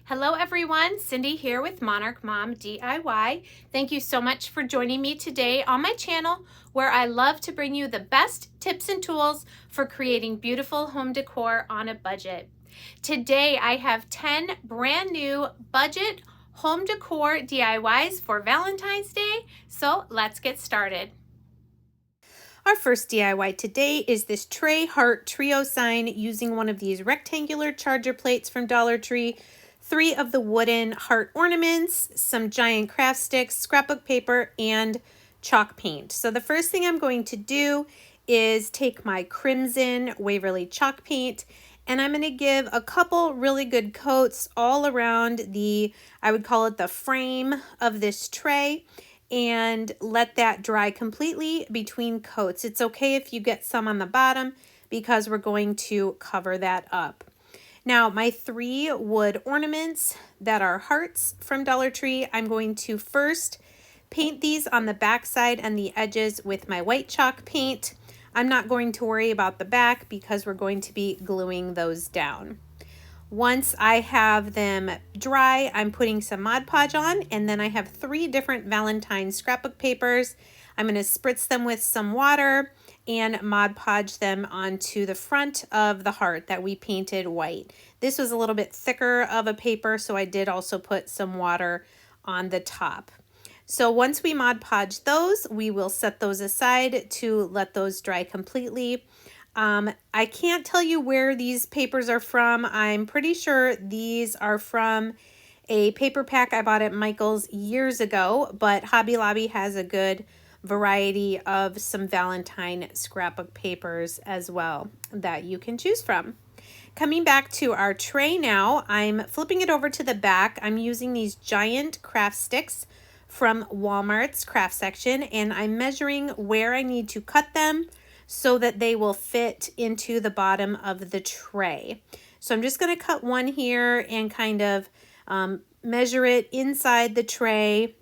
Hello everyone, Cindy here with Monarch Mom DIY. Thank you so much for joining me today on my channel where I love to bring you the best tips and tools for creating beautiful home decor on a budget. Today I have 10 brand new budget home decor DIYs for Valentine's Day, so let's get started. Our first DIY today is this tray heart trio sign using one of these rectangular charger plates from Dollar Tree, 3 of the wooden heart ornaments, some giant craft sticks, scrapbook paper, and chalk paint. So the first thing I'm going to do is take my crimson Waverly chalk paint and I'm going to give a couple really good coats all around the, I would call it the frame of this tray, and let that dry completely between coats. It's okay if you get some on the bottom because we're going to cover that up. Now, my 3 wood ornaments that are hearts from Dollar Tree, I'm going to first paint these on the back side and the edges with my white chalk paint. I'm not going to worry about the back because we're going to be gluing those down. Once I have them dry, I'm putting some Mod Podge on, and then I have 3 different Valentine scrapbook papers. I'm going to spritz them with some water and Mod Podge them onto the front of the heart that we painted white. This was a little bit thicker of a paper, so I did also put some water on the top. So once we Mod Podge those, we will set those aside to let those dry completely. I can't tell you where these papers are from. I'm pretty sure these are from a paper pack I bought at Michael's years ago, but Hobby Lobby has a good variety of some Valentine scrapbook papers as well that you can choose from. Coming back to our tray now, I'm flipping it over to the back. I'm using these giant craft sticks from Walmart's craft section, and I'm measuring where I need to cut them so that they will fit into the bottom of the tray. So I'm just going to cut one here and kind of measure it inside the tray,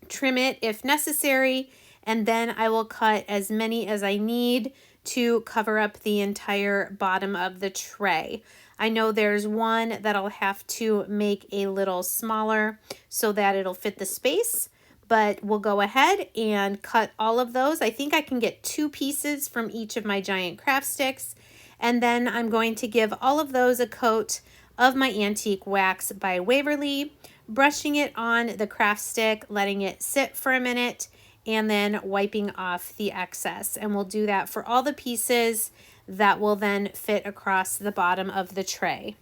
trim it if necessary, and then I will cut as many as I need to cover up the entire bottom of the tray. I know there's one that I'll have to make a little smaller so that it'll fit the space, but we'll go ahead and cut all of those. I think I can get 2 pieces from each of my giant craft sticks, and then I'm going to give all of those a coat of my antique wax by Waverly, brushing it on the craft stick, letting it sit for a minute, and then wiping off the excess. And we'll do that for all the pieces that will then fit across the bottom of the tray.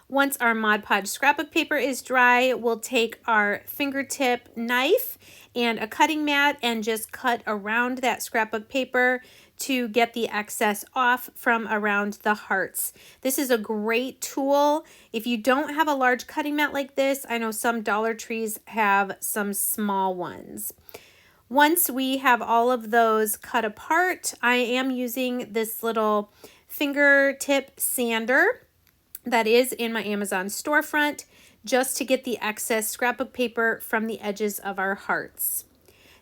Once our Mod Podge scrapbook paper is dry, we'll take our fingertip knife and a cutting mat and just cut around that scrapbook paper to get the excess off from around the hearts. This is a great tool. If you don't have a large cutting mat like this, I know some Dollar Trees have some small ones. Once we have all of those cut apart, I am using this little fingertip sander that is in my Amazon storefront just to get the excess scrapbook paper from the edges of our hearts.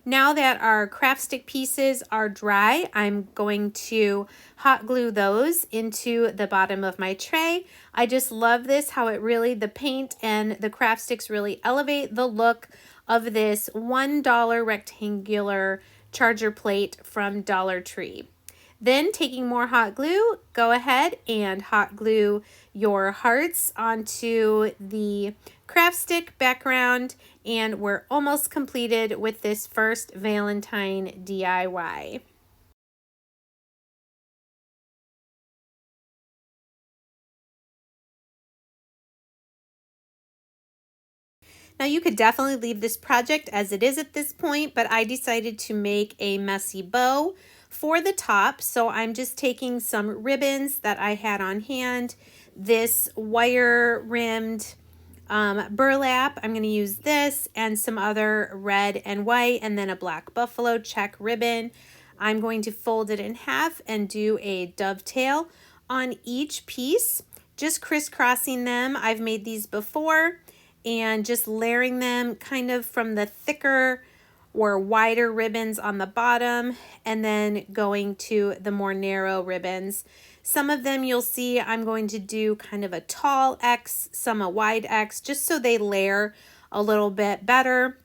Now that our craft stick pieces are dry, I'm going to hot glue those into the bottom of my tray. I just love this, how it really, the paint and the craft sticks really elevate the look of this $1 rectangular charger plate from Dollar Tree. Then taking more hot glue, go ahead and hot glue your hearts onto the craft stick background, and we're almost completed with this first Valentine DIY. Now you could definitely leave this project as it is at this point, but I decided to make a messy bow for the top. So I'm just taking some ribbons that I had on hand, this wire rimmed burlap. I'm going to use this and some other red and white, and then a black buffalo check ribbon. I'm going to fold it in half and do a dovetail on each piece, just crisscrossing them. I've made these before, and just layering them kind of from the thicker or wider ribbons on the bottom, and then going to the more narrow ribbons. Some of them you'll see I'm going to do kind of a tall X, some a wide X, just so they layer a little bit better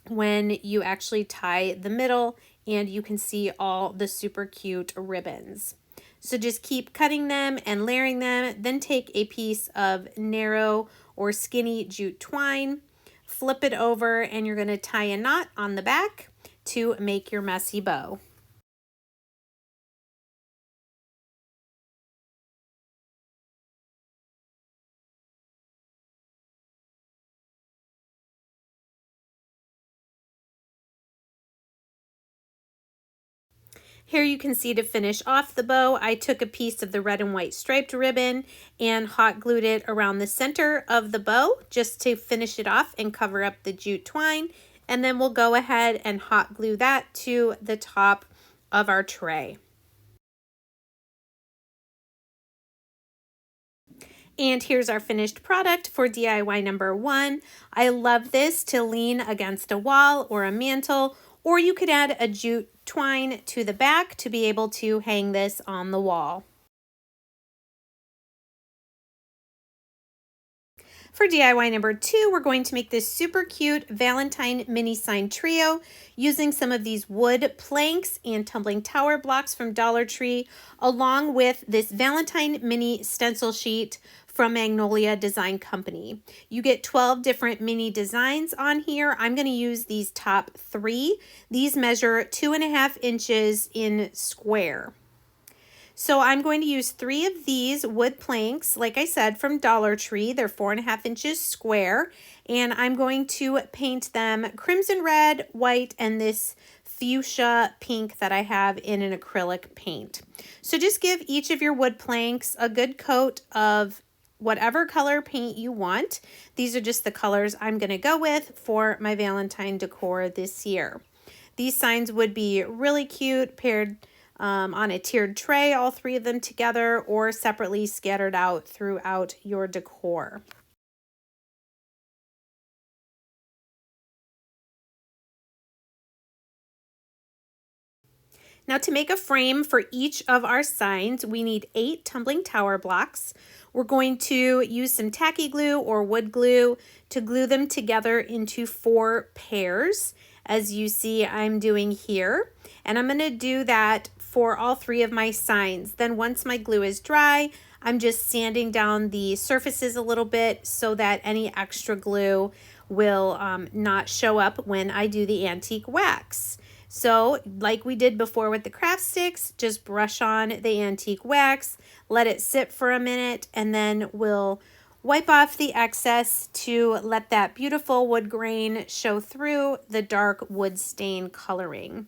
when you actually tie the middle and you can see all the super cute ribbons. So just keep cutting them and layering them, then take a piece of narrow or skinny jute twine, flip it over, and you're going to tie a knot on the back to make your messy bow. Here you can see to finish off the bow, I took a piece of the red and white striped ribbon and hot glued it around the center of the bow just to finish it off and cover up the jute twine. And then we'll go ahead and hot glue that to the top of our tray. And here's our finished product for DIY number 1. I love this to lean against a wall or a mantle, or you could add a jute twine to the back to be able to hang this on the wall. For DIY number 2, we're going to make this super cute Valentine mini sign trio using some of these wood planks and tumbling tower blocks from Dollar Tree, along with this Valentine mini stencil sheet from Magnolia Design Company. You get 12 different mini designs on here. I'm going to use these top 3. These measure 2.5 inches in square. So I'm going to use 3 of these wood planks, like I said, from Dollar Tree. They're 4.5 inches square, and I'm going to paint them crimson red, white, and this fuchsia pink that I have in an acrylic paint. So just give each of your wood planks a good coat of whatever color paint you want. These are just the colors I'm going to go with for my Valentine decor this year. These signs would be really cute paired on a tiered tray, all 3 of them together, or separately scattered out throughout your decor. Now to make a frame for each of our signs, we need 8 tumbling tower blocks. We're going to use some tacky glue or wood glue to glue them together into 4 pairs, as you see I'm doing here. And I'm going to do that for all 3 of my signs. Then once my glue is dry, I'm just sanding down the surfaces a little bit so that any extra glue will not show up when I do the antique wax. So like we did before with the craft sticks, just brush on the antique wax, let it sit for a minute, and then we'll wipe off the excess to let that beautiful wood grain show through the dark wood stain coloring.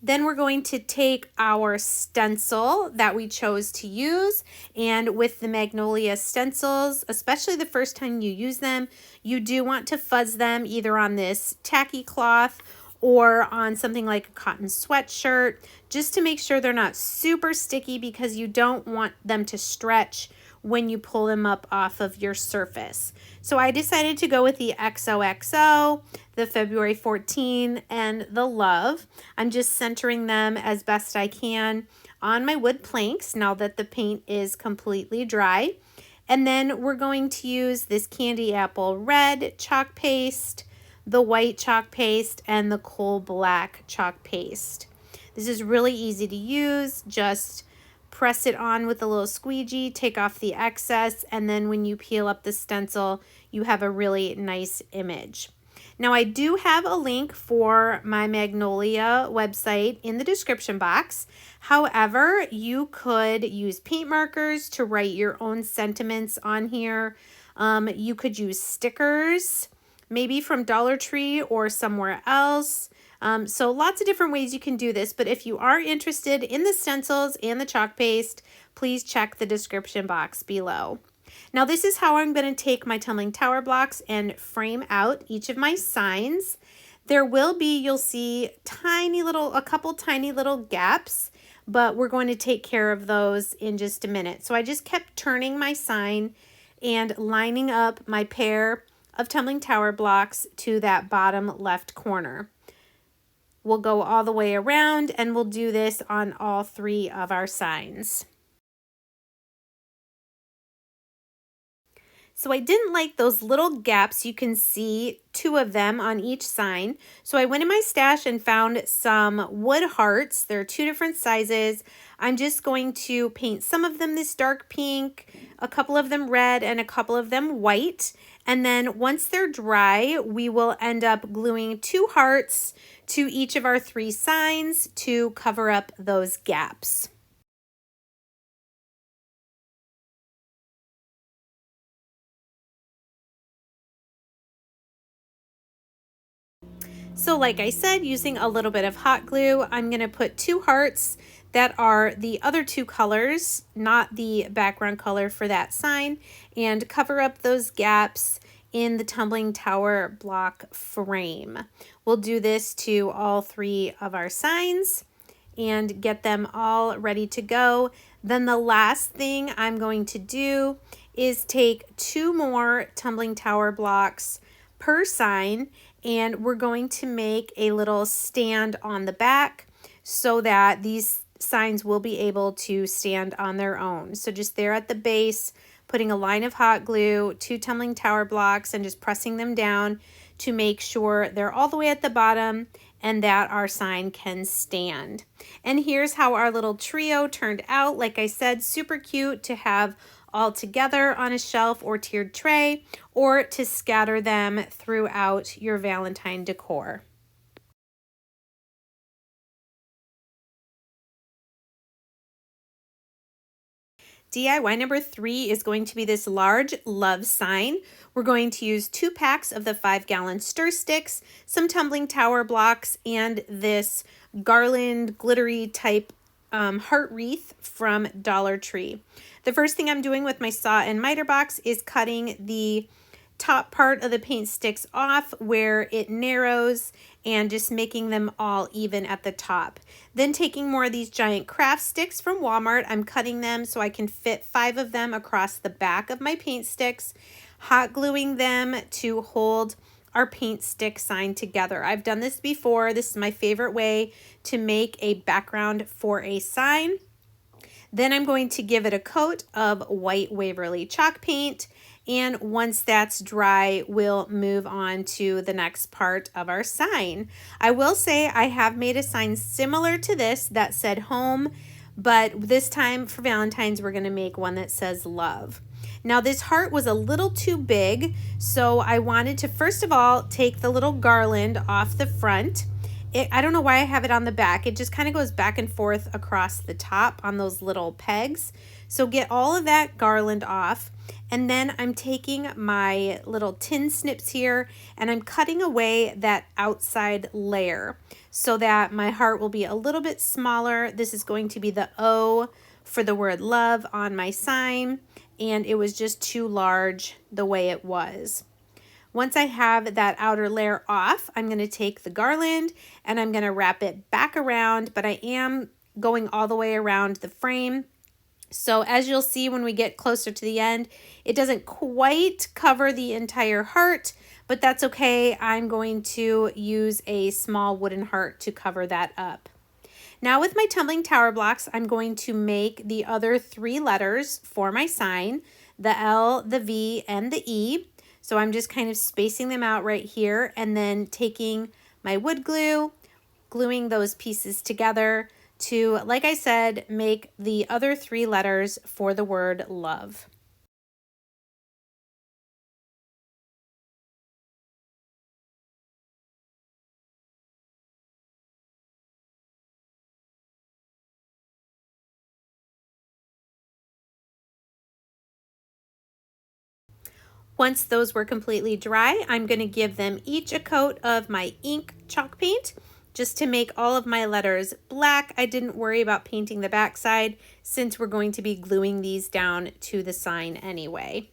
Then we're going to take our stencil that we chose to use, and with the Magnolia stencils, especially the first time you use them, you do want to fuzz them either on this tacky cloth or on something like a cotton sweatshirt, just to make sure they're not super sticky, because you don't want them to stretch when you pull them up off of your surface. So I decided to go with the XOXO, the February 14, and the Love. I'm just centering them as best I can on my wood planks now that the paint is completely dry. And then we're going to use this candy apple red chalk paste, the white chalk paste, and the coal black chalk paste. This is really easy to use. Just press it on with a little squeegee, take off the excess, and then when you peel up the stencil, you have a really nice image. Now I do have a link for my Magnolia website in the description box. However, you could use paint markers to write your own sentiments on here. You could use stickers, maybe from Dollar Tree or somewhere else. So lots of different ways you can do this, but if you are interested in the stencils and the chalk paste, please check the description box below. Now this is how I'm going to take my tumbling tower blocks and frame out each of my signs. There will be, you'll see a couple tiny little gaps, but we're going to take care of those in just a minute. So I just kept turning my sign and lining up my pair of tumbling tower blocks to that bottom left corner. We'll go all the way around and we'll do this on all 3 of our signs. So I didn't like those little gaps. You can see 2 of them on each sign. So I went in my stash and found some wood hearts. They're 2 different sizes. I'm just going to paint some of them this dark pink, a couple of them red, and a couple of them white. And then once they're dry, we will end up gluing 2 hearts to each of our 3 signs to cover up those gaps. So like I said, using a little bit of hot glue, I'm going to put 2 hearts that are the other 2 colors, not the background color for that sign, and cover up those gaps in the tumbling tower block frame. We'll do this to all 3 of our signs and get them all ready to go. Then the last thing I'm going to do is take 2 more tumbling tower blocks per sign, and we're going to make a little stand on the back so that these signs will be able to stand on their own. So just there at the base, putting a line of hot glue, 2 tumbling tower blocks, and just pressing them down to make sure they're all the way at the bottom and that our sign can stand. And here's how our little trio turned out. Like I said, super cute to have all together on a shelf or tiered tray, or to scatter them throughout your Valentine decor. DIY number 3 is going to be this large love sign. We're going to use 2 packs of the 5-gallon stir sticks, some tumbling tower blocks, and this garland glittery type heart wreath from Dollar Tree. The first thing I'm doing with my saw and miter box is cutting the top part of the paint sticks off where it narrows and just making them all even at the top. Then taking more of these giant craft sticks from Walmart, I'm cutting them so I can fit 5 of them across the back of my paint sticks, hot gluing them to hold our paint stick sign together. I've done this before. This is my favorite way to make a background for a sign. Then I'm going to give it a coat of white Waverly chalk paint, and once that's dry, we'll move on to the next part of our sign. I will say I have made a sign similar to this that said home, but this time for Valentine's, we're going to make one that says love. Now this heart was a little too big, so I wanted to first of all take the little garland off the front. I don't know why I have it on the back. It just kind of goes back and forth across the top on those little pegs. So get all of that garland off. And then I'm taking my little tin snips here and I'm cutting away that outside layer so that my heart will be a little bit smaller. This is going to be the O for the word love on my sign, and it was just too large the way it was. Once I have that outer layer off, I'm going to take the garland and I'm going to wrap it back around, but I am going all the way around the frame. So as you'll see when we get closer to the end, it doesn't quite cover the entire heart, but that's okay. I'm going to use a small wooden heart to cover that up. Now with my tumbling tower blocks, I'm going to make the other 3 letters for my sign, the L, the V, and the E. So I'm just kind of spacing them out right here and then taking my wood glue, gluing those pieces together to, like I said, make the other 3 letters for the word love. Once those were completely dry, I'm going to give them each a coat of my ink chalk paint just to make all of my letters black. I didn't worry about painting the backside since we're going to be gluing these down to the sign anyway.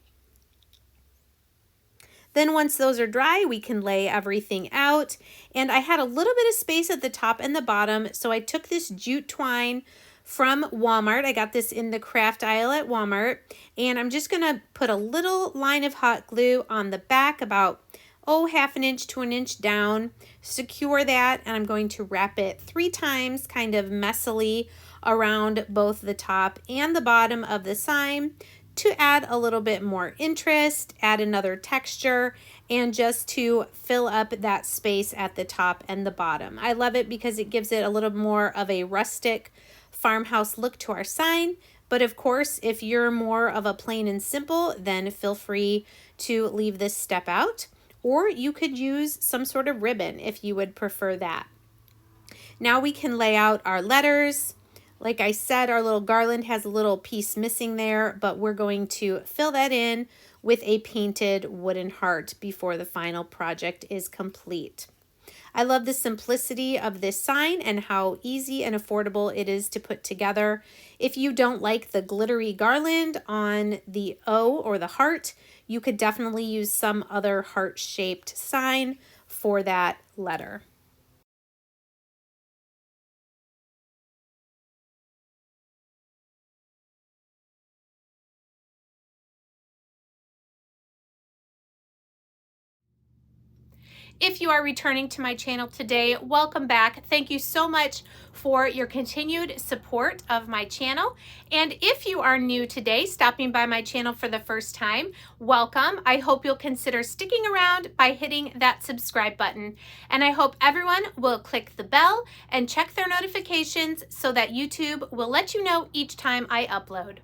Then once those are dry, we can lay everything out. And I had a little bit of space at the top and the bottom, so I took this jute twine from Walmart. I got this in the craft aisle at Walmart, and I'm just gonna put a little line of hot glue on the back, about half an inch to an inch down, secure that, and I'm going to wrap it 3 times kind of messily around both the top and the bottom of the sign to add a little bit more interest, add another texture, and just to fill up that space at the top and the bottom. I love it because it gives it a little more of a rustic farmhouse look to our sign. But of course, if you're more of a plain and simple, then feel free to leave this step out, or you could use some sort of ribbon if you would prefer that. Now we can lay out our letters. Like I said, our little garland has a little piece missing there, but we're going to fill that in with a painted wooden heart before the final project is complete. I love the simplicity of this sign and how easy and affordable it is to put together. If you don't like the glittery garland on the O or the heart, you could definitely use some other heart-shaped sign for that letter. If you are returning to my channel today, welcome back. Thank you so much for your continued support of my channel. And if you are new today, stopping by my channel for the first time, welcome. I hope you'll consider sticking around by hitting that subscribe button. And I hope everyone will click the bell and check their notifications so that YouTube will let you know each time I upload.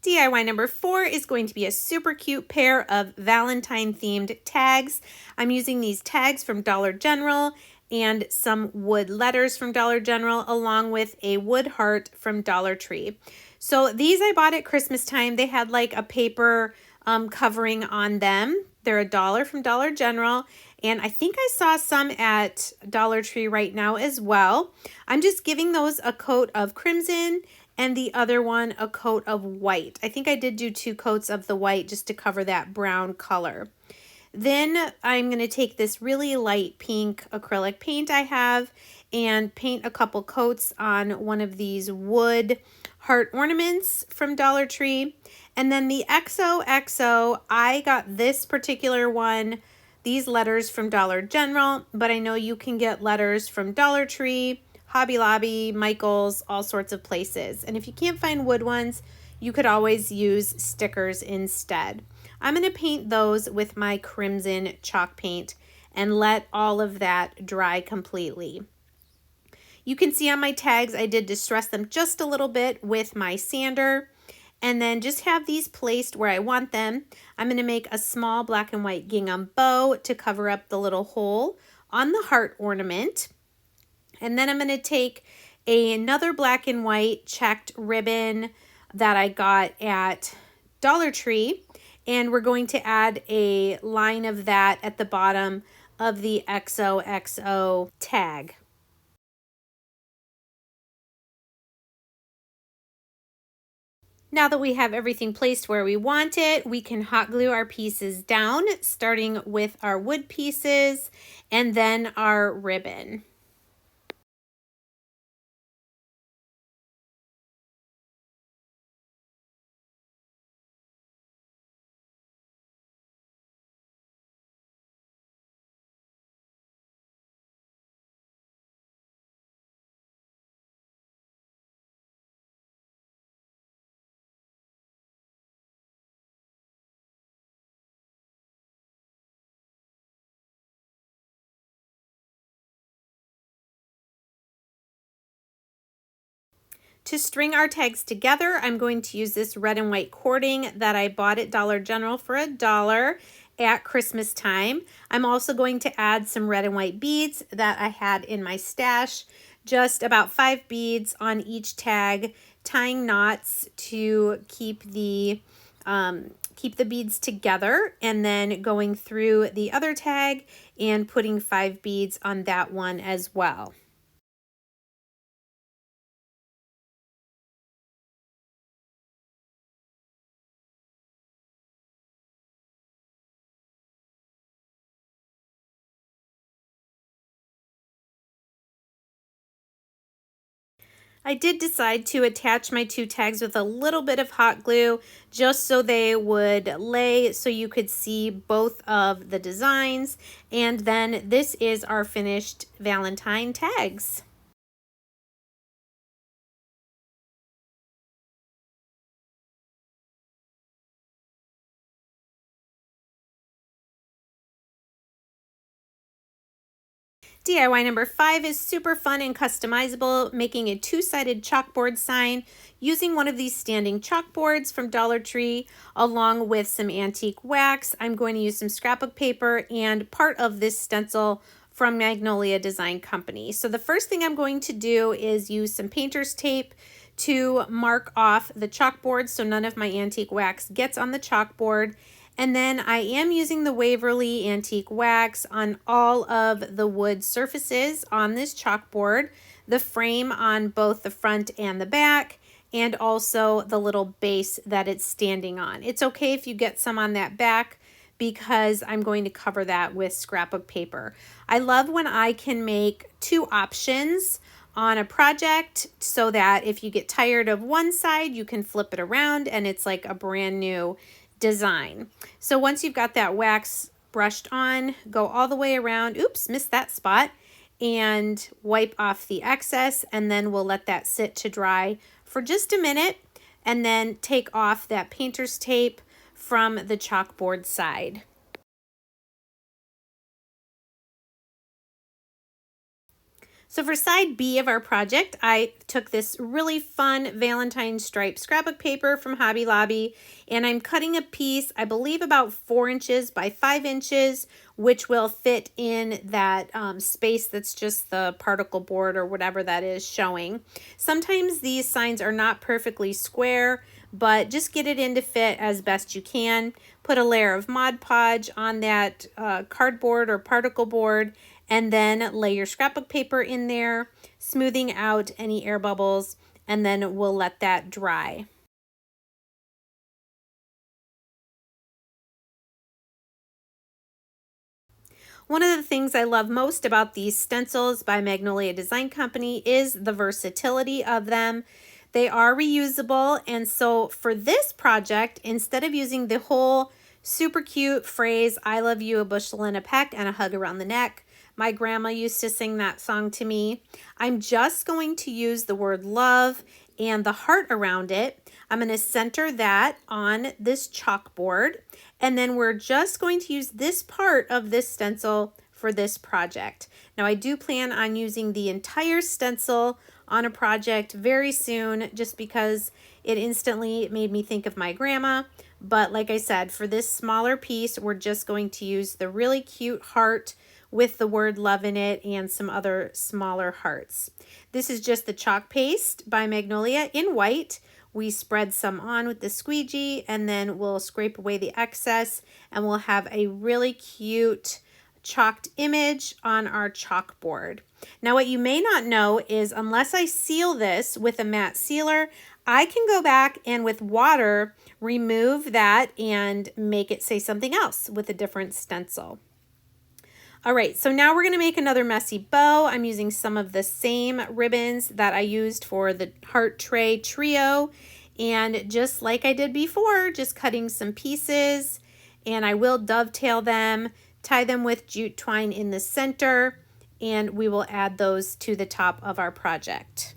DIY number 4 is going to be a super cute pair of Valentine themed tags. I'm using these tags from Dollar General and some wood letters from Dollar General, along with a wood heart from Dollar Tree. So these I bought at Christmas time. They had like a paper covering on them. They're $1 from Dollar General, and I think I saw some at Dollar Tree right now as well. I'm just giving those a coat of crimson and the other one a coat of white. I think I did do 2 coats of the white just to cover that brown color. Then I'm going to take this really light pink acrylic paint I have and paint a couple coats on one of these wood heart ornaments from Dollar Tree. And then the XOXO, I got this particular one, these letters from Dollar General, but I know you can get letters from Dollar Tree, Hobby Lobby, Michael's, all sorts of places. And if you can't find wood ones, you could always use stickers instead. I'm going to paint those with my crimson chalk paint and let all of that dry completely. You can see on my tags I did distress them just a little bit with my sander, and then just have these placed where I want them. I'm going to make a small black and white gingham bow to cover up the little hole on the heart ornament. And then I'm going to take another black and white checked ribbon that I got at Dollar Tree, and we're going to add a line of that at the bottom of the XOXO tag. Now that we have everything placed where we want it, we can hot glue our pieces down, starting with our wood pieces and then our ribbon. To string our tags together, I'm going to use this red and white cording that I bought at Dollar General for $1 at Christmas time. I'm also going to add some red and white beads that I had in my stash, just about 5 beads on each tag, tying knots to keep the beads together, and then going through the other tag and putting 5 beads on that one as well. I did decide to attach my 2 tags with a little bit of hot glue just so they would lay so you could see both of the designs. And then this is our finished Valentine tags. DIY number 5 is super fun and customizable, making a 2-sided chalkboard sign using one of these standing chalkboards from Dollar Tree along with some antique wax. I'm going to use some scrapbook paper and part of this stencil from Magnolia Design Company. So the first thing I'm going to do is use some painter's tape to mark off the chalkboard so none of my antique wax gets on the chalkboard. And then I am using the Waverly Antique Wax on all of the wood surfaces on this chalkboard, the frame on both the front and the back, and also the little base that it's standing on. It's okay if you get some on that back because I'm going to cover that with scrapbook paper. I love when I can make 2 options on a project so that if you get tired of one side, you can flip it around and it's like a brand new design. So once you've got that wax brushed on, go all the way around, oops, missed that spot, and wipe off the excess, and then we'll let that sit to dry for just a minute and then take off that painter's tape from the chalkboard side. So for side B of our project, I took this really fun Valentine stripe scrapbook paper from Hobby Lobby, and I'm cutting a piece, I believe about 4 inches by 5 inches, which will fit in that space that's just the particle board or whatever that is showing. Sometimes these signs are not perfectly square, but just get it in to fit as best you can. Put a layer of Mod Podge on that cardboard or particle board, and then lay your scrapbook paper in there, smoothing out any air bubbles, and then we'll let that dry. One of the things I love most about these stencils by Magnolia Design Company is the versatility of them. They are reusable, and so for this project, instead of using the whole super cute phrase, I love you, a bushel and a peck, and a hug around the neck, my grandma used to sing that song to me, I'm just going to use the word love and the heart around it. I'm going to center that on this chalkboard, and then we're just going to use this part of this stencil for this project. Now I do plan on using the entire stencil on a project very soon just because it instantly made me think of my grandma. But like I said, for this smaller piece, we're just going to use the really cute heart with the word love in it and some other smaller hearts. This is just the chalk paste by Magnolia in white. We spread some on with the squeegee and then we'll scrape away the excess and we'll have a really cute chalked image on our chalkboard. Now what you may not know is unless I seal this with a matte sealer, I can go back and with water remove that and make it say something else with a different stencil. All right, so now we're going to make another messy bow. I'm using some of the same ribbons that I used for the heart tray trio. And just like I did before, just cutting some pieces, and I will dovetail them, tie them with jute twine in the center, and we will add those to the top of our project.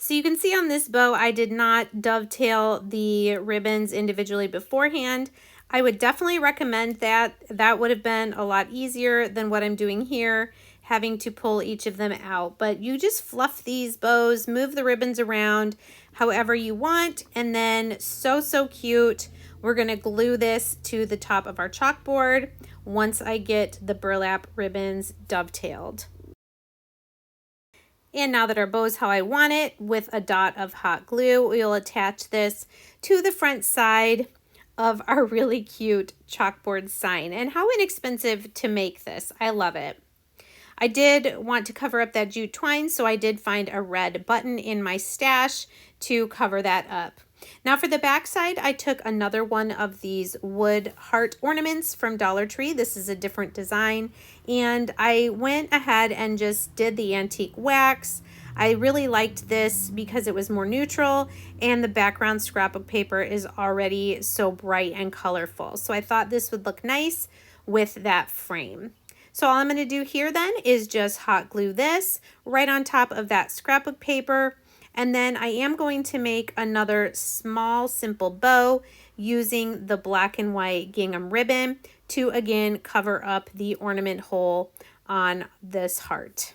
So you can see on this bow, I did not dovetail the ribbons individually beforehand. I would definitely recommend that. That would have been a lot easier than what I'm doing here, having to pull each of them out. But you just fluff these bows, move the ribbons around however you want, and then so cute. We're gonna glue this to the top of our chalkboard once I get the burlap ribbons dovetailed. And now that our bow is how I want it, with a dot of hot glue, we'll attach this to the front side of our really cute chalkboard sign. And how inexpensive to make this. I love it. I did want to cover up that jute twine, so I did find a red button in my stash to cover that up. Now for the back side, I took another one of these wood heart ornaments from Dollar Tree. This is a different design, and I went ahead and just did the antique wax. I really liked this because it was more neutral, and the background scrapbook paper is already so bright and colorful. So I thought this would look nice with that frame. So all I'm going to do here then is just hot glue this right on top of that scrapbook paper. And then I am going to make another small, simple bow using the black and white gingham ribbon to again cover up the ornament hole on this heart.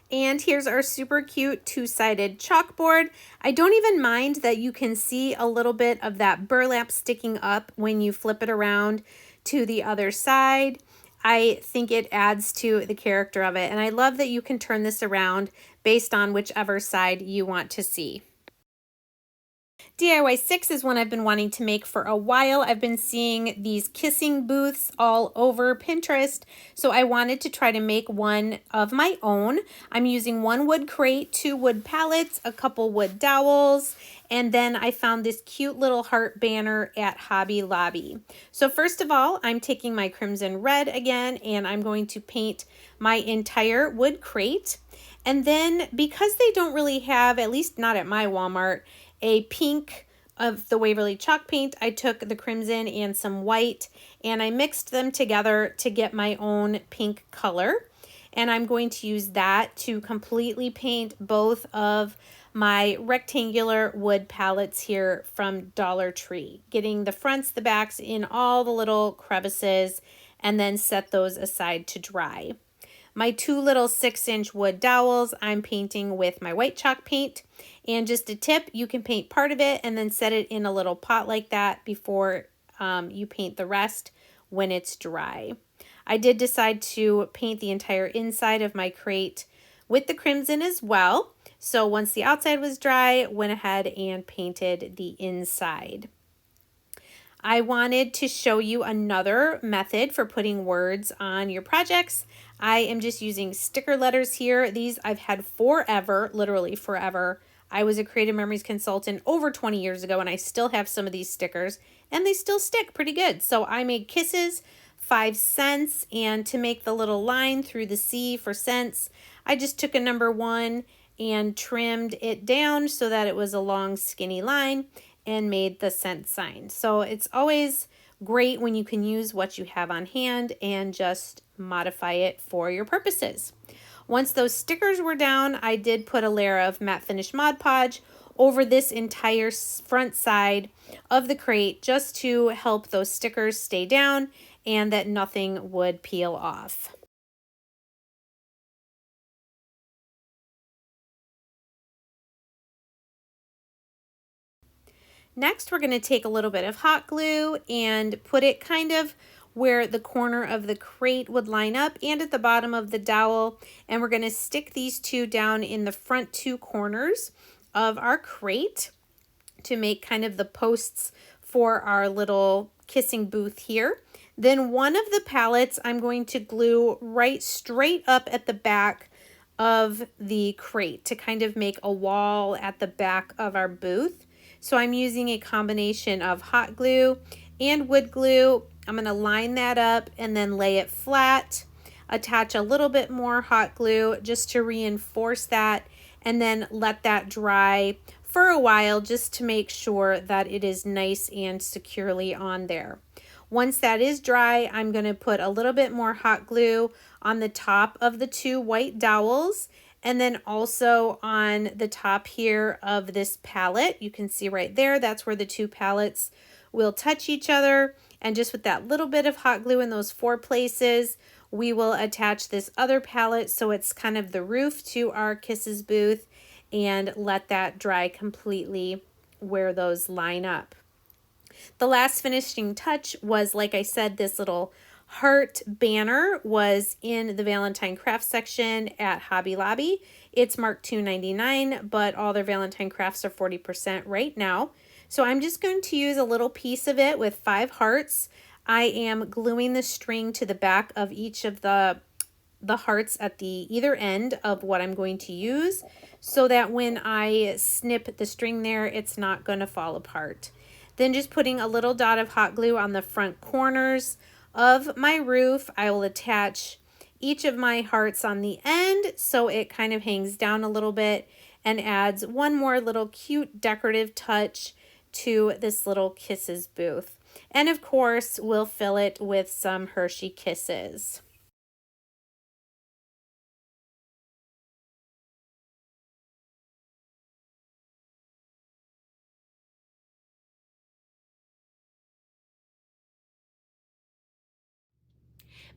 And here's our super cute two-sided chalkboard. I don't even mind that you can see a little bit of that burlap sticking up when you flip it around to the other side. I think it adds to the character of it. And I love that you can turn this around based on whichever side you want to see. DIY 6 is one I've been wanting to make for a while. I've been seeing these kissing booths all over Pinterest, so I wanted to try to make one of my own. I'm using one wood crate, 2 wood pallets, a couple wood dowels, and then I found this cute little heart banner at Hobby Lobby. So first of all, I'm taking my crimson red again, and I'm going to paint my entire wood crate. And then because they don't really have, at least not at my Walmart, a pink of the Waverly chalk paint, I took the crimson and some white and I mixed them together to get my own pink color. And I'm going to use that to completely paint both of my rectangular wood palettes here from Dollar Tree, getting the fronts, the backs in all the little crevices, and then set those aside to dry. My 2 little 6-inch wood dowels I'm painting with my white chalk paint. And just a tip, you can paint part of it and then set it in a little pot like that before you paint the rest when it's dry. I did decide to paint the entire inside of my crate with the crimson as well. So once the outside was dry, went ahead and painted the inside. I wanted to show you another method for putting words on your projects. I am just using sticker letters here. These I've had forever, literally forever. I was a Creative Memories consultant over 20 years ago, and I still have some of these stickers, and they still stick pretty good. So I made kisses, 5 cents, and to make the little line through the C for cents, I just took a number 1 and trimmed it down so that it was a long skinny line and made the cent sign. So it's always great when you can use what you have on hand and just modify it for your purposes. Once those stickers were down, I did put a layer of matte finish Mod Podge over this entire front side of the crate just to help those stickers stay down and that nothing would peel off. Next, we're going to take a little bit of hot glue and put it kind of where the corner of the crate would line up and at the bottom of the dowel. And we're going to stick these 2 down in the front 2 corners of our crate to make kind of the posts for our little kissing booth here. Then one of the palettes I'm going to glue right straight up at the back of the crate to kind of make a wall at the back of our booth. So I'm using a combination of hot glue and wood glue. I'm going to line that up and then lay it flat, attach a little bit more hot glue just to reinforce that, and then let that dry for a while just to make sure that it is nice and securely on there. Once that is dry, I'm going to put a little bit more hot glue on the top of the two white dowels, and then also on the top here of this palette. You can see right there, that's where the two palettes will touch each other. And just with that little bit of hot glue in those 4 places, we will attach this other palette so it's kind of the roof to our Kisses booth, and let that dry completely where those line up. The last finishing touch was, like I said, this little heart banner was in the Valentine craft section at Hobby Lobby. It's marked $2.99, but all their Valentine crafts are 40% right now. So I'm just going to use a little piece of it with 5 hearts. I am gluing the string to the back of each of the hearts at the either end of what I'm going to use, so that when I snip the string there, it's not going to fall apart. Then just putting a little dot of hot glue on the front corners of my roof. I will attach each of my hearts on the end so it kind of hangs down a little bit and adds one more little cute decorative touch to this little Kisses booth. And of course, we'll fill it with some Hershey Kisses.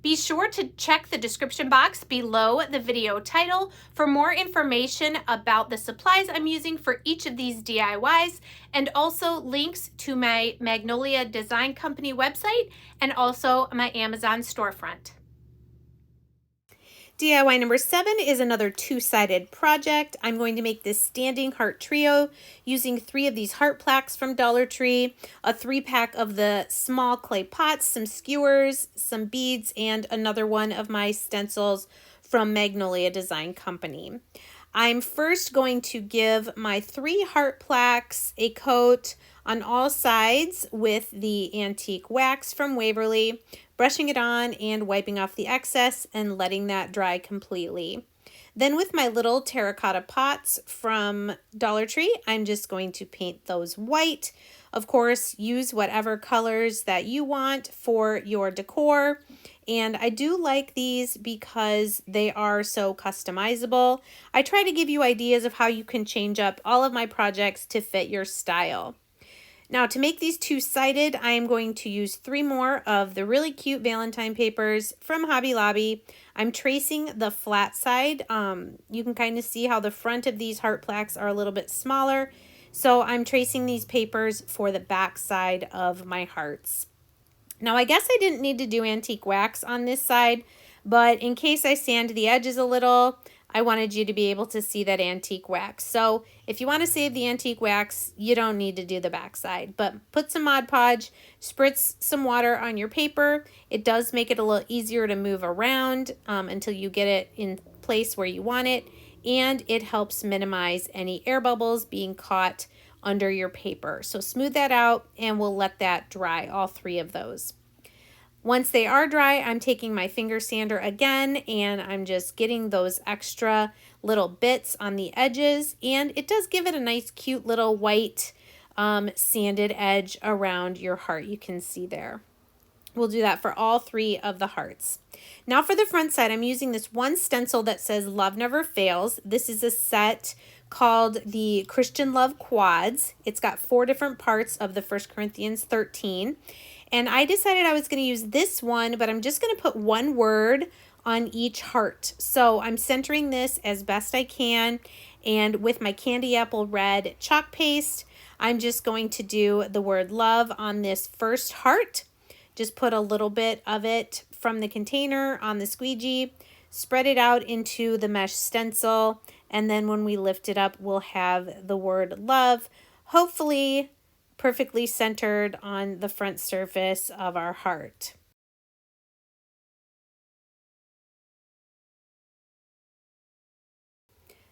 Be sure to check the description box below the video title for more information about the supplies I'm using for each of these DIYs, and also links to my Magnolia Design Company website and also my Amazon storefront. DIY number 7 is another 2-sided project. I'm going to make this standing heart trio using 3 of these heart plaques from Dollar Tree, a 3-pack of the small clay pots, some skewers, some beads, and another one of my stencils from Magnolia Design Company. I'm first going to give my 3 heart plaques a coat on all sides with the antique wax from Waverly, brushing it on and wiping off the excess and letting that dry completely. Then with my little terracotta pots from Dollar Tree, I'm just going to paint those white. Of course, use whatever colors that you want for your decor. And I do like these because they are so customizable. I try to give you ideas of how you can change up all of my projects to fit your style. Now, to make these 2-sided, I am going to use 3 more of the really cute Valentine papers from Hobby Lobby. I'm tracing the flat side. You can kind of see how the front of these heart plaques are a little bit smaller. So I'm tracing these papers for the back side of my hearts. Now, I guess I didn't need to do antique wax on this side, but in case I sand the edges a little, I wanted you to be able to see that antique wax. So if you want to save the antique wax, you don't need to do the back side, but put some Mod Podge, spritz some water on your paper. It does make it a little easier to move around until you get it in place where you want it, and it helps minimize any air bubbles being caught under your paper. So smooth that out, and we'll let that dry, all 3 of those. Once they are dry, I'm taking my finger sander again, and I'm just getting those extra little bits on the edges, and it does give it a nice cute little white sanded edge around your heart. You can see there. We'll do that for all 3 of the hearts. Now for the front side, I'm using this one stencil that says Love Never Fails. This is a set called the Christian Love Quads. It's got 4 different parts of the 1 Corinthians 13. And I decided I was going to use this one, but I'm just going to put 1 word on each heart. So I'm centering this as best I can. And with my candy apple red chalk paste, I'm just going to do the word love on this first heart. Just put a little bit of it from the container on the squeegee, spread it out into the mesh stencil, and then when we lift it up, we'll have the word love, hopefully perfectly centered on the front surface of our heart.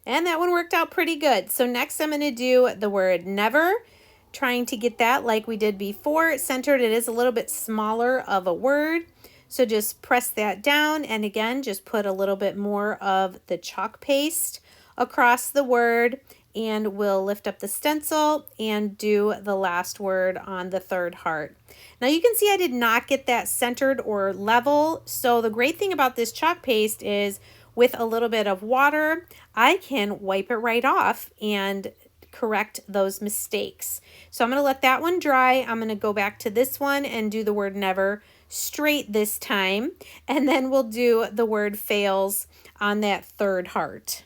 And that one worked out pretty good. So next I'm going to do the word never. trying to get that like we did before. Centered, it is a little bit smaller of a word. So just press that down, and again, just put a little bit more of the chalk paste across the word, and we'll lift up the stencil and do the last word on the third heart. Now you can see I did not get that centered or level. So the great thing about this chalk paste is with a little bit of water, I can wipe it right off and correct those mistakes. So I'm going to let that one dry. I'm going to go back to this one and do the word never straight this time, and then we'll do the word fails on that third heart.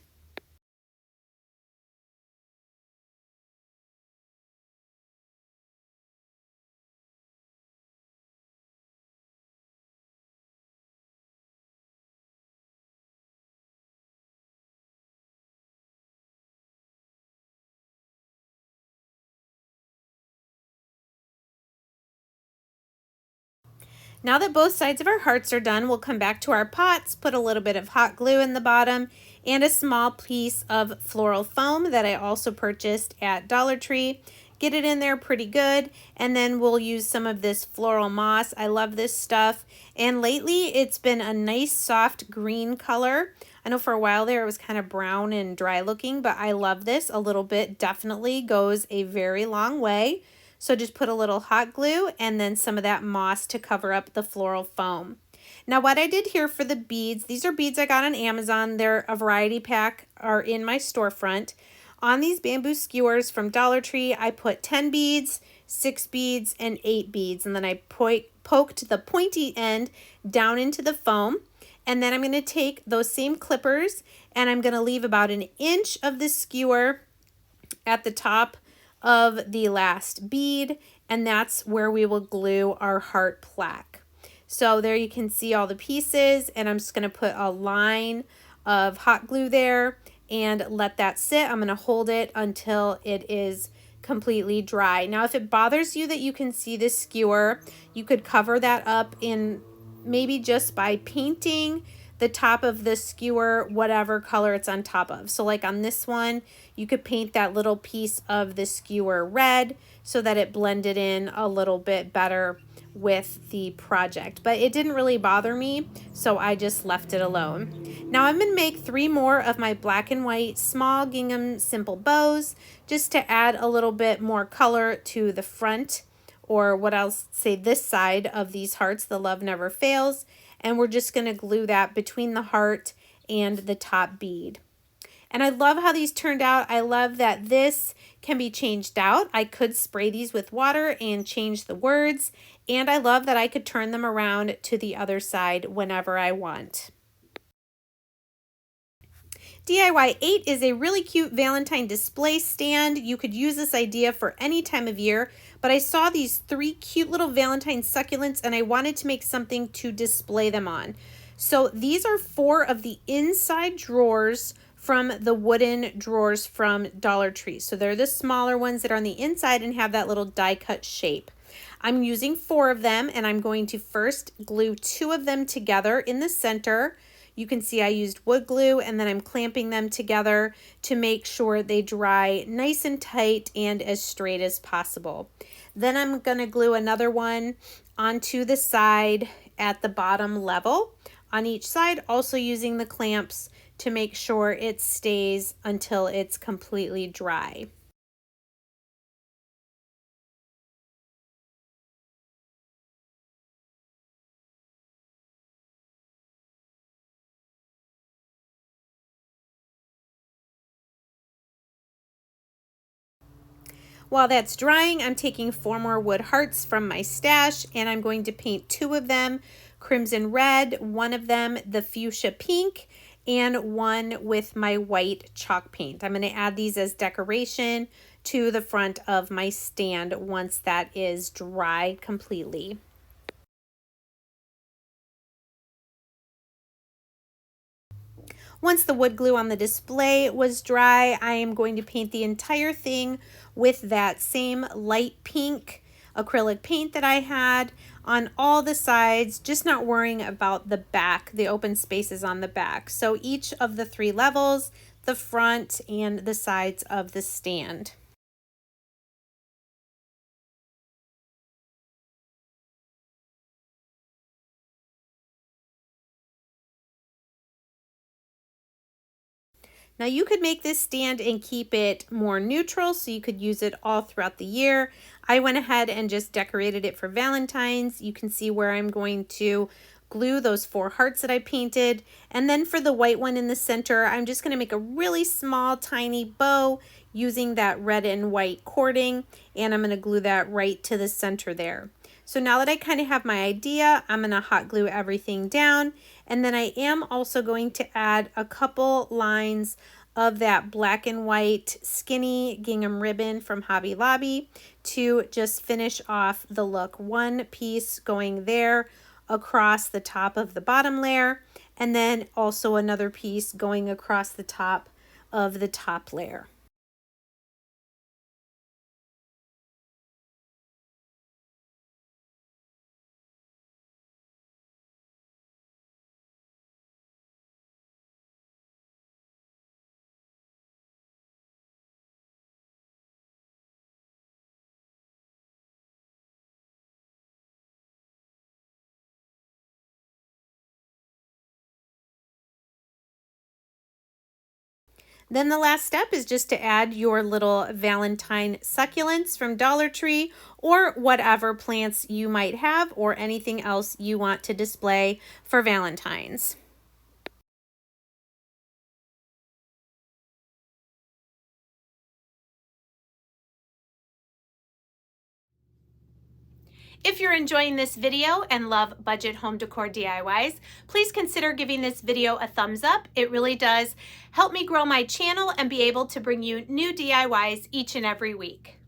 Now that both sides of our hearts are done, we'll come back to our pots, put a little bit of hot glue in the bottom, and a small piece of floral foam that I also purchased at Dollar Tree. Get it in there pretty good, and then we'll use some of this floral moss. I love this stuff, and lately it's been a nice soft green color. I know for a while there it was kind of brown and dry looking, but I love this a little bit. Definitely goes a very long way. So just put a little hot glue and then some of that moss to cover up the floral foam. Now what I did here for the beads, these are beads I got on Amazon. They're a variety pack, are in my storefront. On these bamboo skewers from Dollar Tree, I put 10 beads, 6 beads, and 8 beads. And then I poked the pointy end down into the foam. And then I'm going to take those same clippers and I'm going to leave about an inch of the skewer at the top of the last bead, and that's where we will glue our heart plaque. So there you can see all the pieces, and I'm just going to put a line of hot glue there and let that sit. I'm going to hold it until it is completely dry. Now if it bothers you that you can see the skewer, you could cover that up in maybe just by painting the top of the skewer whatever color it's on top of. So like on this one, you could paint that little piece of the skewer red so that it blended in a little bit better with the project. But it didn't really bother me, so I just left it alone. Now I'm going to make 3 more of my black and white small gingham simple bows just to add a little bit more color to the front, or what I'll say this side of these hearts, the love never fails. And we're just going to glue that between the heart and the top bead. And I love how these turned out. I love that this can be changed out. I could spray these with water and change the words. And I love that I could turn them around to the other side whenever I want. DIY 8 is a really cute Valentine display stand. You could use this idea for any time of year, but I saw these 3 cute little Valentine succulents and I wanted to make something to display them on. So these are 4 of the inside drawers from the wooden drawers from Dollar Tree. So they're the smaller ones that are on the inside and have that little die cut shape. I'm using 4 of them, and I'm going to first glue 2 of them together in the center. You can see I used wood glue, and then I'm clamping them together to make sure they dry nice and tight and as straight as possible. Then I'm going to glue another one onto the side at the bottom level on each side, also using the clamps to make sure it stays until it's completely dry. While that's drying, I'm taking 4 more wood hearts from my stash, and I'm going to paint 2 of them crimson red, 1 of them the fuchsia pink, and 1 with my white chalk paint. I'm going to add these as decoration to the front of my stand once that is dry completely. Once the wood glue on the display was dry, I am going to paint the entire thing with that same light pink acrylic paint that I had on all the sides, just not worrying about the back, the open spaces on the back. So each of the 3 levels, the front and the sides of the stand. Now you could make this stand and keep it more neutral so you could use it all throughout the year. I went ahead and just decorated it for Valentine's. You can see where I'm going to glue those 4 hearts that I painted. And then for the white one in the center, I'm just going to make a really small tiny bow using that red and white cording, and I'm going to glue that right to the center there. So now that I kind of have my idea, I'm going to hot glue everything down, and then I am also going to add a couple lines of that black and white skinny gingham ribbon from Hobby Lobby to just finish off the look. One piece going there across the top of the bottom layer, and then also another piece going across the top of the top layer. Then the last step is just to add your little Valentine succulents from Dollar Tree or whatever plants you might have or anything else you want to display for Valentine's. If you're enjoying this video and love budget home decor DIYs, please consider giving this video a thumbs up. It really does help me grow my channel and be able to bring you new DIYs each and every week.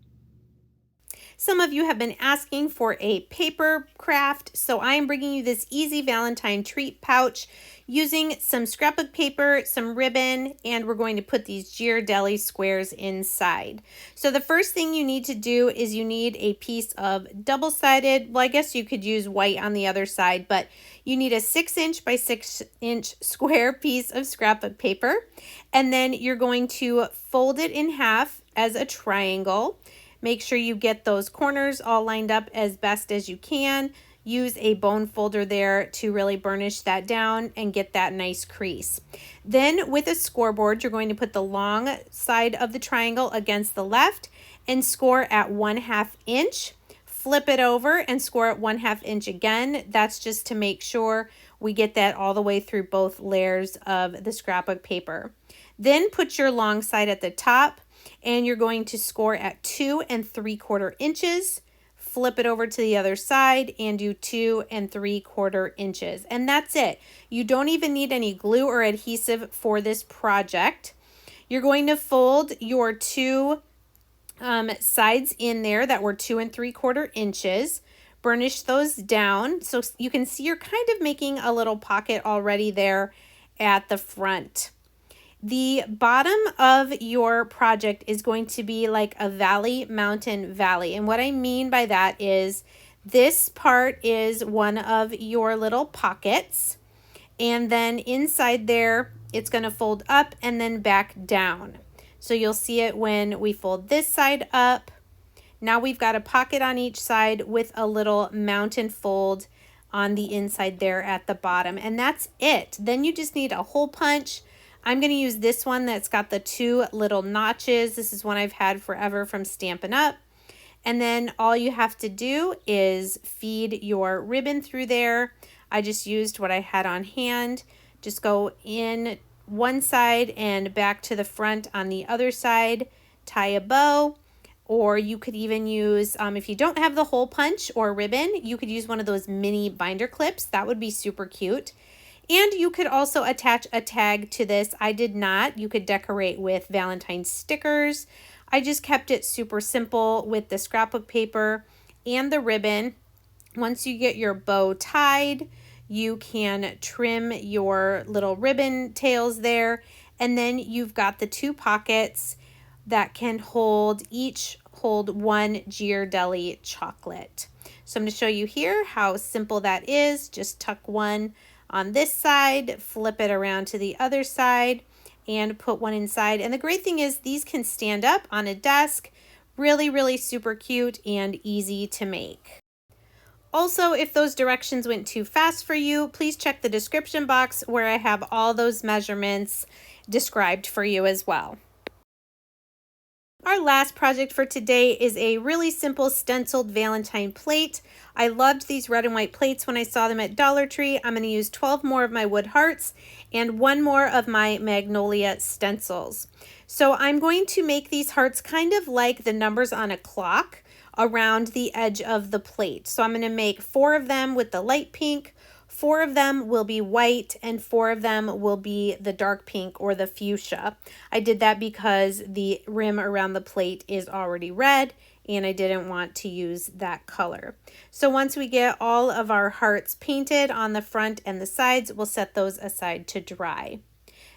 Some of you have been asking for a paper craft, so I am bringing you this easy Valentine treat pouch using some scrapbook paper, some ribbon, and we're going to put these Ghirardelli squares inside. So the first thing you need to do is you need a piece of double-sided, well, I guess you could use white on the other side, but you need a 6" by 6" square piece of scrapbook paper, and then you're going to fold it in half as a triangle. Make sure you get those corners all lined up as best as you can. Use a bone folder there to really burnish that down and get that nice crease. Then with a scoreboard, you're going to put the long side of the triangle against the left and score at 1/2 inch. Flip it over and score at 1/2 inch again. That's just to make sure we get that all the way through both layers of the scrapbook paper. Then put your long side at the top, and you're going to score at 2 3/4 inches. Flip it over to the other side and do 2 3/4 inches. And that's it. You don't even need any glue or adhesive for this project. You're going to fold your 2 sides in there that were 2 3/4 inches. Burnish those down so you can see you're kind of making a little pocket already there at the front. The bottom of your project is going to be like a valley, mountain, valley. And what I mean by that is this part is one of your little pockets. And then inside there, it's going to fold up and then back down. So you'll see it when we fold this side up. Now we've got a pocket on each side with a little mountain fold on the inside there at the bottom. And that's it. Then you just need a hole punch. I'm going to use this one that's got the 2 little notches. This is one I've had forever from Stampin' Up. And then all you have to do is feed your ribbon through there. I just used what I had on hand. Just go in one side and back to the front on the other side. Tie a bow. Or you could even use, if you don't have the hole punch or ribbon, you could use one of those mini binder clips. That would be super cute. And you could also attach a tag to this. I did not. You could decorate with Valentine stickers. I just kept it super simple with the scrapbook paper and the ribbon. Once you get your bow tied, you can trim your little ribbon tails there. And then you've got the 2 pockets that can hold 1 Ghirardelli chocolate. So I'm going to show you here how simple that is. Just tuck one on this side, flip it around to the other side, and put one inside. And the great thing is these can stand up on a desk. Really, really super cute and easy to make. Also, if those directions went too fast for you, please check the description box where I have all those measurements described for you as well. Our last project for today is a really simple stenciled Valentine plate. I loved these red and white plates when I saw them at Dollar Tree. I'm going to use 12 more of my wood hearts and 1 more of my magnolia stencils. So I'm going to make these hearts kind of like the numbers on a clock around the edge of the plate. So I'm going to make 4 of them with the light pink, 4 of them will be white, and 4 of them will be the dark pink or the fuchsia. I did that because the rim around the plate is already red and I didn't want to use that color. So once we get all of our hearts painted on the front and the sides, we'll set those aside to dry.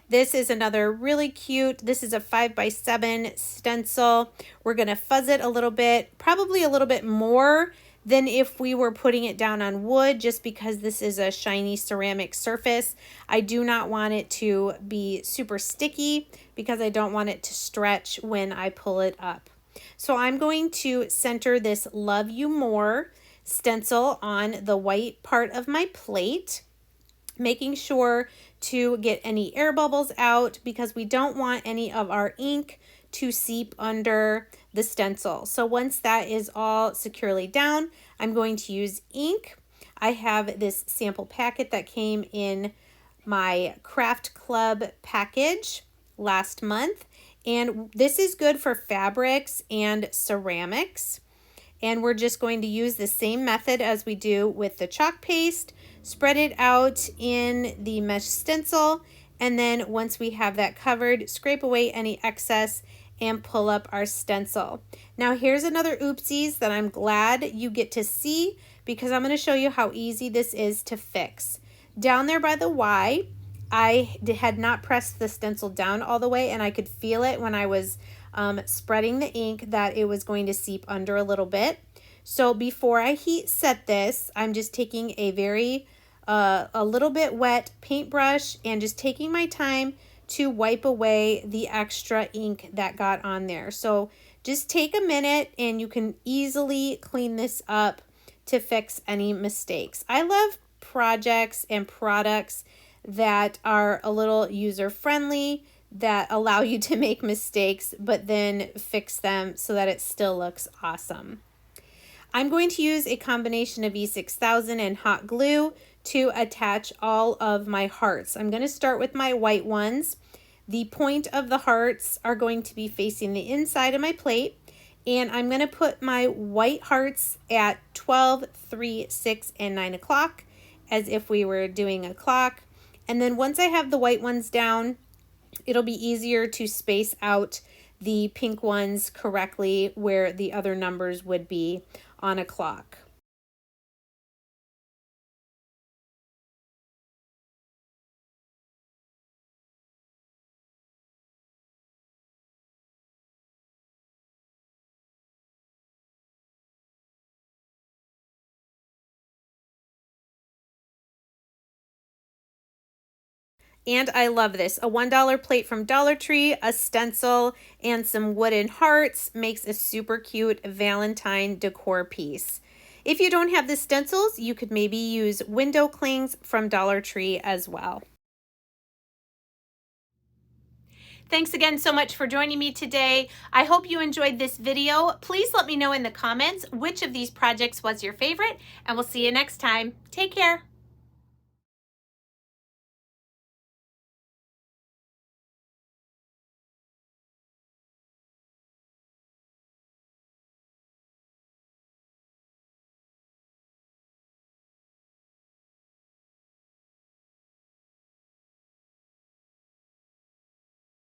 This is another really cute, this is a 5x7 stencil. We're going to fuzz it a little bit, probably a little bit more than if we were putting it down on wood, just because this is a shiny ceramic surface. I do not want it to be super sticky because I don't want it to stretch when I pull it up. So I'm going to center this Love You More stencil on the white part of my plate, making sure to get any air bubbles out because we don't want any of our ink to seep under the stencil. So once that is all securely down, I'm going to use ink. I have this sample packet that came in my Craft Club package last month, and this is good for fabrics and ceramics. And we're just going to use the same method as we do with the chalk paste, spread it out in the mesh stencil, and then once we have that covered, scrape away any excess and pull up our stencil. Now here's another oopsies that I'm glad you get to see because I'm going to show you how easy this is to fix. Down there by the Y, I had not pressed the stencil down all the way and I could feel it when I was spreading the ink that it was going to seep under a little bit. So before I heat set this, I'm just taking a little bit wet paintbrush and just taking my time to wipe away the extra ink that got on there. So just take a minute and you can easily clean this up to fix any mistakes. I love projects and products that are a little user-friendly, that allow you to make mistakes, but then fix them so that it still looks awesome. I'm going to use a combination of E6000 and hot glue to attach all of my hearts. I'm going to start with my white ones. The point of the hearts are going to be facing the inside of my plate, and I'm going to put my white hearts at 12, 3, 6, and 9 o'clock as if we were doing a clock. And then once I have the white ones down, it'll be easier to space out the pink ones correctly where the other numbers would be on a clock. And I love this. A $1 plate from Dollar Tree, a stencil, and some wooden hearts makes a super cute Valentine decor piece. If you don't have the stencils, you could maybe use window clings from Dollar Tree as well. Thanks again so much for joining me today. I hope you enjoyed this video. Please let me know in the comments which of these projects was your favorite, and we'll see you next time. Take care.